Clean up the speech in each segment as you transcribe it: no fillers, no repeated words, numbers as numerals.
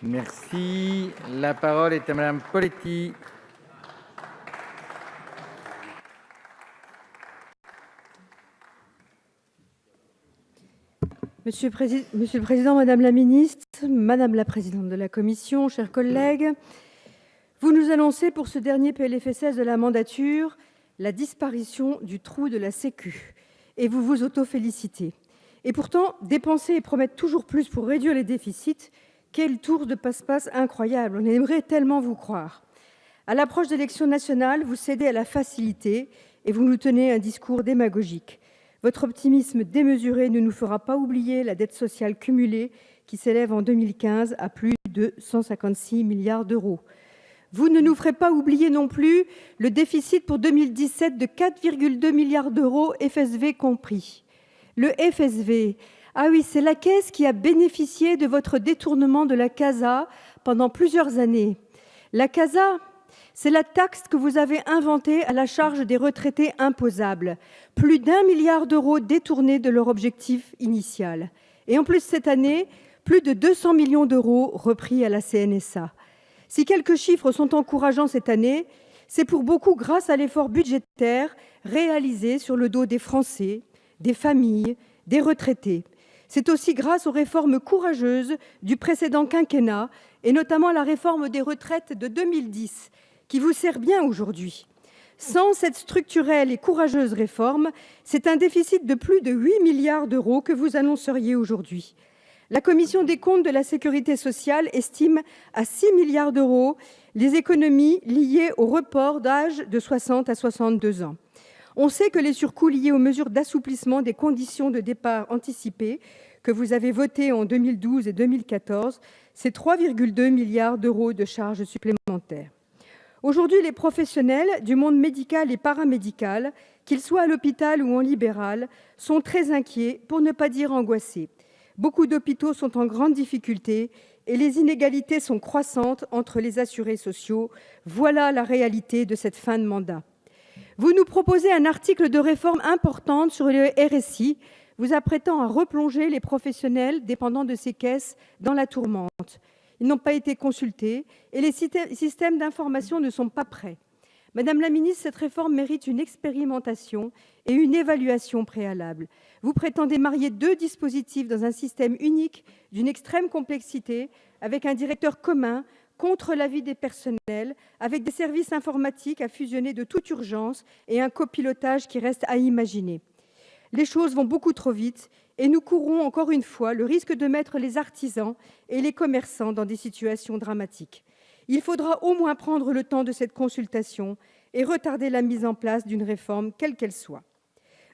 Merci. La parole est à Madame Poletti. Monsieur le Président, Madame la Ministre, Madame la Présidente de la Commission, chers collègues, vous nous annoncez pour ce dernier PLFSS de la mandature la disparition du trou de la Sécu et vous vous auto-félicitez. Et pourtant, dépenser et promettre toujours plus pour réduire les déficits, quel tour de passe-passe incroyable, on aimerait tellement vous croire. À l'approche d'élections nationales, vous cédez à la facilité et vous nous tenez un discours démagogique. Votre optimisme démesuré ne nous fera pas oublier la dette sociale cumulée qui s'élève en 2015 à plus de 156 milliards d'euros. Vous ne nous ferez pas oublier non plus le déficit pour 2017 de 4,2 milliards d'euros, FSV compris. Le FSV, ah oui, c'est la caisse qui a bénéficié de votre détournement de la CASA pendant plusieurs années. La CASA, c'est la taxe que vous avez inventée à la charge des retraités imposables. Plus d'1 milliard d'euros détournés de leur objectif initial. Et en plus, cette année, plus de 200 millions d'euros repris à la CNSA. Si quelques chiffres sont encourageants cette année, c'est pour beaucoup grâce à l'effort budgétaire réalisé sur le dos des Français, des familles, des retraités. C'est aussi grâce aux réformes courageuses du précédent quinquennat, et notamment la réforme des retraites de 2010, qui vous sert bien aujourd'hui. Sans cette structurelle et courageuse réforme, c'est un déficit de plus de 8 milliards d'euros que vous annonceriez aujourd'hui. La Commission des comptes de la Sécurité sociale estime à 6 milliards d'euros les économies liées au report d'âge de 60 à 62 ans. On sait que les surcoûts liés aux mesures d'assouplissement des conditions de départ anticipées que vous avez votées en 2012 et 2014, c'est 3,2 milliards d'euros de charges supplémentaires. Aujourd'hui, les professionnels du monde médical et paramédical, qu'ils soient à l'hôpital ou en libéral, sont très inquiets, pour ne pas dire angoissés. Beaucoup d'hôpitaux sont en grande difficulté et les inégalités sont croissantes entre les assurés sociaux. Voilà la réalité de cette fin de mandat. Vous nous proposez un article de réforme importante sur le RSI, vous apprêtant à replonger les professionnels dépendant de ces caisses dans la tourmente. Ils n'ont pas été consultés et les systèmes d'information ne sont pas prêts. Madame la ministre, cette réforme mérite une expérimentation et une évaluation préalable. Vous prétendez marier deux dispositifs dans un système unique d'une extrême complexité, avec un directeur commun, contre l'avis des personnels, avec des services informatiques à fusionner de toute urgence et un copilotage qui reste à imaginer. Les choses vont beaucoup trop vite et nous courons encore une fois le risque de mettre les artisans et les commerçants dans des situations dramatiques. Il faudra au moins prendre le temps de cette consultation et retarder la mise en place d'une réforme, quelle qu'elle soit.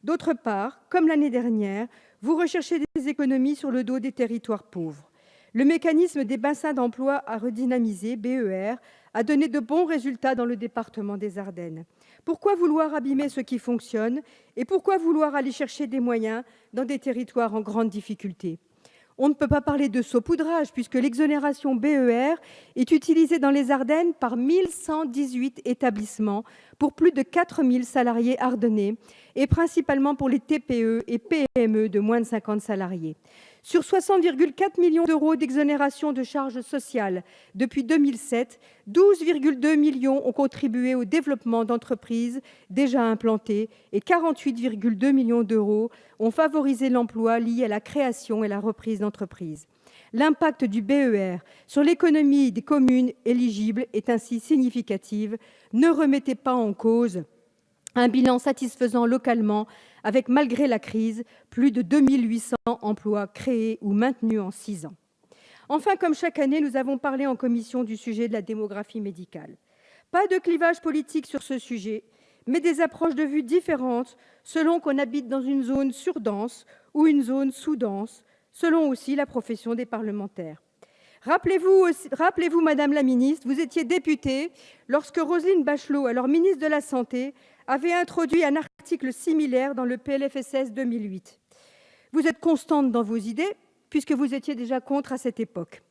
D'autre part, comme l'année dernière, vous recherchez des économies sur le dos des territoires pauvres. Le mécanisme des bassins d'emploi à redynamiser, BER, a donné de bons résultats dans le département des Ardennes. Pourquoi vouloir abîmer ce qui fonctionne et pourquoi vouloir aller chercher des moyens dans des territoires en grande difficulté ? On ne peut pas parler de saupoudrage puisque l'exonération BER est utilisée dans les Ardennes par 1118 établissements pour plus de 4000 salariés ardennais et principalement pour les TPE et PME de moins de 50 salariés. Sur 60,4 millions d'euros d'exonération de charges sociales depuis 2007, 12,2 millions ont contribué au développement d'entreprises déjà implantées et 48,2 millions d'euros ont favorisé l'emploi lié à la création et la reprise d'entreprises. L'impact du BER sur l'économie des communes éligibles est ainsi significatif. Ne remettez pas en cause un bilan satisfaisant localement avec, malgré la crise, plus de 2800 emplois créés ou maintenus en 6 ans. Enfin, comme chaque année, nous avons parlé en commission du sujet de la démographie médicale. Pas de clivage politique sur ce sujet, mais des approches de vue différentes selon qu'on habite dans une zone surdense ou une zone sous-dense, selon aussi la profession des parlementaires. Rappelez-vous, Madame la Ministre, vous étiez députée lorsque Roselyne Bachelot, alors ministre de la Santé, avait introduit un article similaire dans le PLFSS 2008. Vous êtes constante dans vos idées, puisque vous étiez déjà contre à cette époque.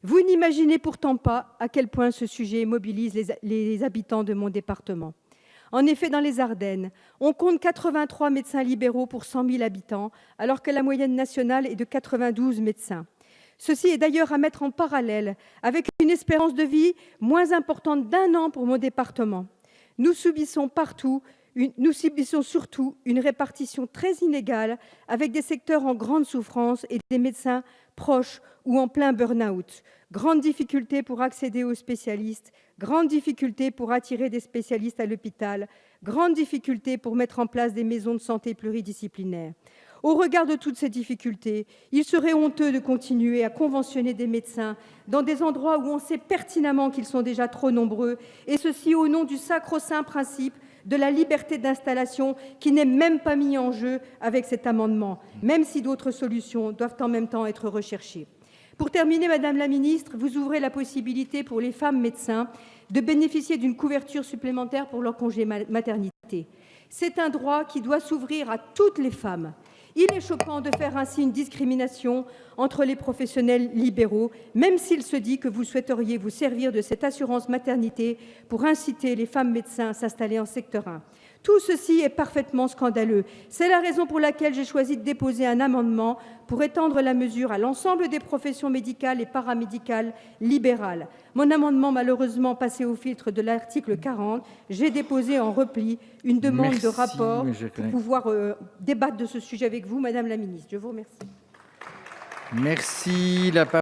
Vous n'imaginez pourtant pas à quel point ce sujet mobilise les habitants de mon département. En effet, dans les Ardennes, on compte 83 médecins libéraux pour 100 000 habitants, alors que la moyenne nationale est de 92 médecins. Ceci est d'ailleurs à mettre en parallèle avec une espérance de vie moins importante d'1 an pour mon département. Nous subissons surtout une répartition très inégale, avec des secteurs en grande souffrance et des médecins proches ou en plein burn-out. Grande difficulté pour accéder aux spécialistes, grande difficulté pour attirer des spécialistes à l'hôpital, grande difficulté pour mettre en place des maisons de santé pluridisciplinaires. Au regard de toutes ces difficultés, il serait honteux de continuer à conventionner des médecins dans des endroits où on sait pertinemment qu'ils sont déjà trop nombreux, et ceci au nom du sacro-saint principe de la liberté d'installation qui n'est même pas mis en jeu avec cet amendement, même si d'autres solutions doivent en même temps être recherchées. Pour terminer, Madame la Ministre, vous ouvrez la possibilité pour les femmes médecins de bénéficier d'une couverture supplémentaire pour leur congé maternité. C'est un droit qui doit s'ouvrir à toutes les femmes. Il est choquant de faire ainsi une discrimination entre les professionnels libéraux, même s'il se dit que vous souhaiteriez vous servir de cette assurance maternité pour inciter les femmes médecins à s'installer en secteur 1. Tout ceci est parfaitement scandaleux. C'est la raison pour laquelle j'ai choisi de déposer un amendement pour étendre la mesure à l'ensemble des professions médicales et paramédicales libérales. Mon amendement, malheureusement passé au filtre de l'article 40, j'ai déposé en repli une demande de rapport pour pouvoir débattre de ce sujet avec vous, Madame la Ministre. Je vous remercie. Merci. La parole